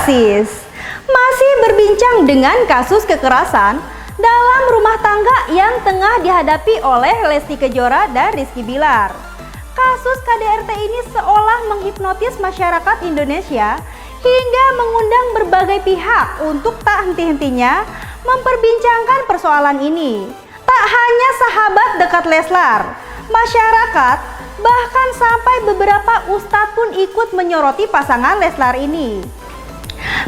Rasis, masih berbincang dengan kasus kekerasan dalam rumah tangga yang tengah dihadapi oleh Lesti Kejora dan Rizky Bilar. Kasus KDRT ini seolah menghipnotis masyarakat Indonesia hingga mengundang berbagai pihak untuk tak henti-hentinya memperbincangkan persoalan ini. Tak hanya sahabat dekat Leslar, masyarakat, bahkan sampai beberapa ustadz pun ikut menyoroti pasangan Leslar ini.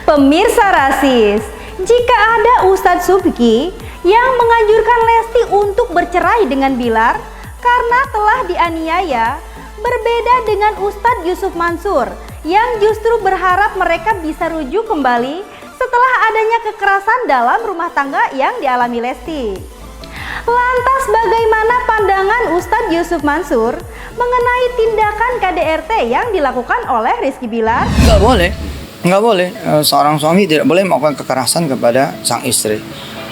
Pemirsa Rasis, jika ada Ustadz Subki yang menganjurkan Lesti untuk bercerai dengan Bilar karena telah dianiaya, berbeda dengan Ustadz Yusuf Mansur yang justru berharap mereka bisa rujuk kembali setelah adanya kekerasan dalam rumah tangga yang dialami Lesti. Lantas bagaimana pandangan Ustadz Yusuf Mansur mengenai tindakan KDRT yang dilakukan oleh Rizky Bilar? Nggak boleh. Seorang suami tidak boleh melakukan kekerasan kepada sang istri.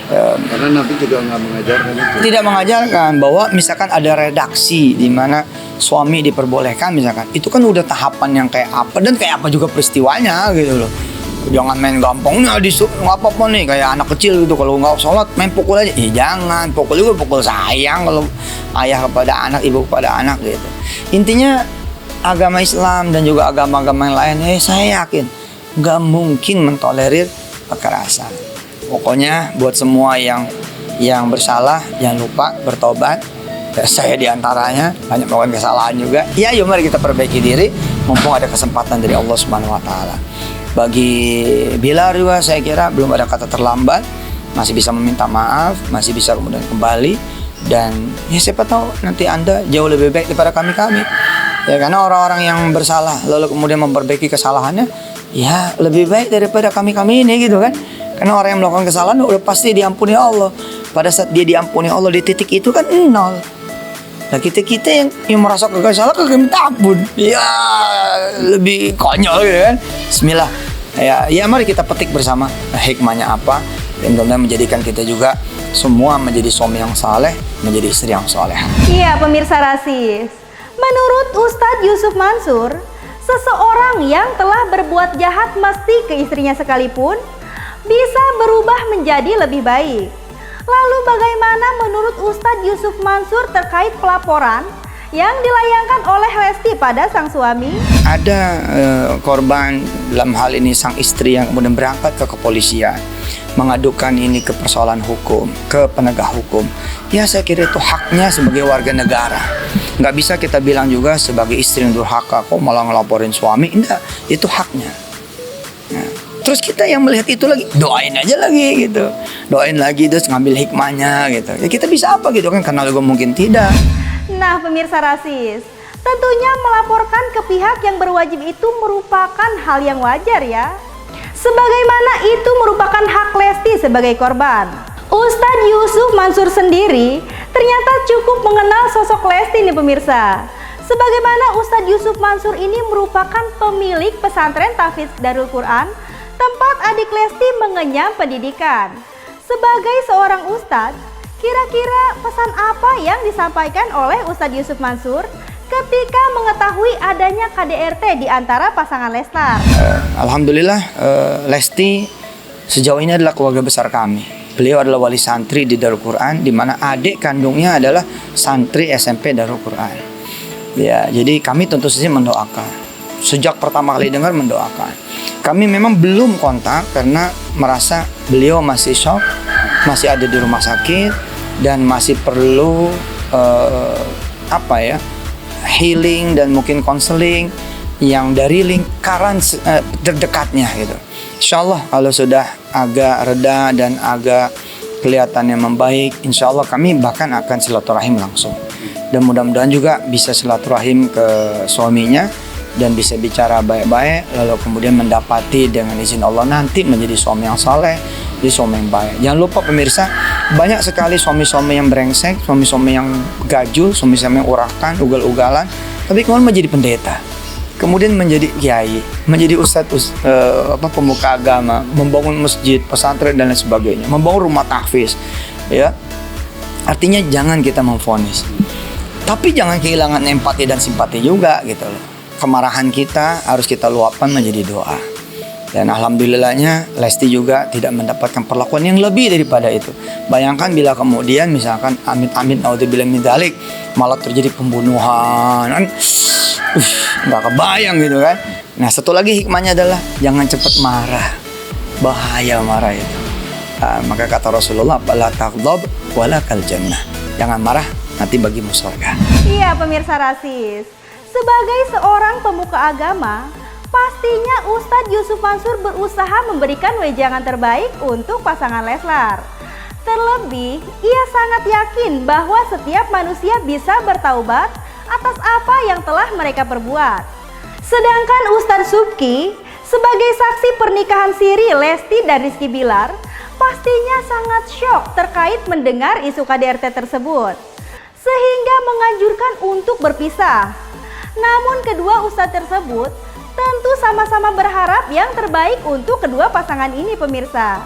Karena Nabi juga nggak mengajarkan itu. Tidak mengajarkan bahwa misalkan ada redaksi di mana suami diperbolehkan misalkan, itu kan udah tahapan yang kayak apa dan kayak apa juga peristiwanya gitu loh. Jangan main gampangnya nggak apa-apa nih kayak anak kecil gitu, kalau nggak sholat main pukul aja. Jangan, pukul juga pukul sayang kalau ayah kepada anak, ibu kepada anak gitu. Intinya agama Islam dan juga agama-agama yang lain, saya yakin nggak mungkin mentolerir kekerasan. Pokoknya buat semua yang bersalah jangan lupa bertobat. Saya diantaranya banyak melakukan kesalahan juga. Ya, yuk mari kita perbaiki diri mumpung ada kesempatan dari Allah Subhanahu Wa Taala. Bagi Bilar juga saya kira belum ada kata terlambat, masih bisa meminta maaf, masih bisa kemudian kembali, dan ya siapa tahu nanti Anda jauh lebih baik daripada kami. Ya, karena orang-orang yang bersalah lalu kemudian memperbaiki kesalahannya, ya lebih baik daripada kami ini gitu kan. Karena orang yang melakukan kesalahan udah pasti diampuni Allah. Pada saat dia diampuni Allah di titik itu kan nol. Nah kita yang merasa kagak salah kagak minta ampun. Ya lebih konyol gitu kan. Bismillah. Ya mari kita petik bersama hikmahnya apa, dan kemudian menjadikan kita juga semua menjadi suami yang saleh, menjadi istri yang saleh. Iya pemirsa Rasis, menurut Ustadz Yusuf Mansur, seseorang yang telah berbuat jahat mesti ke istrinya sekalipun bisa berubah menjadi lebih baik. Lalu bagaimana menurut Ustadz Yusuf Mansur terkait pelaporan yang dilayangkan oleh Lesti pada sang suami? Ada korban dalam hal ini sang istri yang kemudian berangkat ke kepolisian mengadukan ini ke persoalan hukum, ke penegak hukum. Ya saya kira itu haknya sebagai warga negara. Nggak bisa kita bilang juga sebagai istri yang durhaka kok malah ngelaporin suami. Enggak, itu haknya. Nah, terus kita yang melihat itu lagi, doain aja lagi gitu. Doain lagi terus ngambil hikmahnya gitu. Ya kita bisa apa gitu kan, karena juga mungkin tidak. Nah pemirsa Rasis, tentunya melaporkan ke pihak yang berwajib itu merupakan hal yang wajar ya. Sebagaimana itu merupakan hak Lesti sebagai korban. Ustadz Yusuf Mansur sendiri ternyata cukup mengenal sosok Lesti nih pemirsa. Sebagaimana Ustadz Yusuf Mansur ini merupakan pemilik pesantren Tahfidz Darul Quran, tempat adik Lesti mengenyam pendidikan. Sebagai seorang ustadz, kira-kira pesan apa yang disampaikan oleh Ustadz Yusuf Mansur ketika mengetahui adanya KDRT di antara pasangan Leslar? Alhamdulillah, Lesti sejauh ini adalah keluarga besar kami. Beliau adalah wali santri di Darul Quran, di mana adik kandungnya adalah santri SMP Darul Quran. Ya, jadi kami tentu saja mendoakan. Sejak pertama kali dengar mendoakan. Kami memang belum kontak karena merasa beliau masih shock, masih ada di rumah sakit dan masih perlu healing dan mungkin konseling yang dari lingkaran terdekatnya gitu. Insyaallah kalau sudah agak reda dan agak kelihatannya membaik, insyaallah kami bahkan akan silaturahim langsung. Dan mudah-mudahan juga bisa silaturahim ke suaminya dan bisa bicara baik-baik, lalu kemudian mendapati dengan izin Allah nanti menjadi suami yang saleh, jadi suami yang baik. Jangan lupa pemirsa, banyak sekali suami-suami yang brengsek, suami-suami yang gajul, suami-suami yang urakan, ugal-ugalan, tapi kemudian menjadi pendeta, kemudian menjadi kiai, menjadi ustadz pemuka agama, membangun masjid, pesantren dan lain sebagainya, membangun rumah tahfiz. Ya, artinya jangan kita memvonis, tapi jangan kehilangan empati dan simpati juga gitu loh. Kemarahan kita harus kita luapkan menjadi doa. Dan alhamdulillahnya Lesti juga tidak mendapatkan perlakuan yang lebih daripada itu. Bayangkan bila kemudian misalkan amit-amit naudzubillah min dzalik malah terjadi pembunuhan. Nggak kebayang gitu kan. Nah, satu lagi hikmahnya adalah jangan cepat marah. Bahaya marah itu. Maka kata Rasulullah, "La taghdab walakal jannah." Jangan marah, nanti bagimu surga. Iya pemirsa Rasis, sebagai seorang pemuka agama, pastinya Ustadz Yusuf Mansur berusaha memberikan wejangan terbaik untuk pasangan Leslar. Terlebih, ia sangat yakin bahwa setiap manusia bisa bertaubat atas apa yang telah mereka perbuat. Sedangkan Ustadz Subki, sebagai saksi pernikahan siri Lesti dan Rizky Bilar, pastinya sangat syok terkait mendengar isu KDRT tersebut, sehingga menganjurkan untuk berpisah. Namun kedua ustadz tersebut tentu sama-sama berharap yang terbaik untuk kedua pasangan ini pemirsa.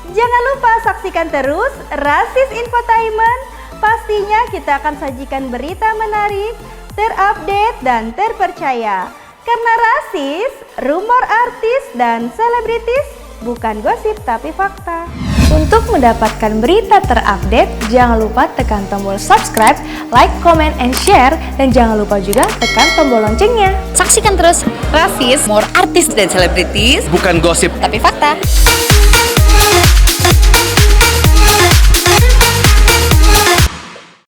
Jangan lupa saksikan terus Rasis Infotainment. Pastinya kita akan sajikan berita menarik, terupdate dan terpercaya. Karena Rasis, rumor artis dan selebritis bukan gosip tapi fakta. Untuk mendapatkan berita terupdate, jangan lupa tekan tombol subscribe, like, comment, and share. Dan jangan lupa juga tekan tombol loncengnya. Saksikan terus Rasis, more artis dan selebritis, bukan gosip tapi fakta.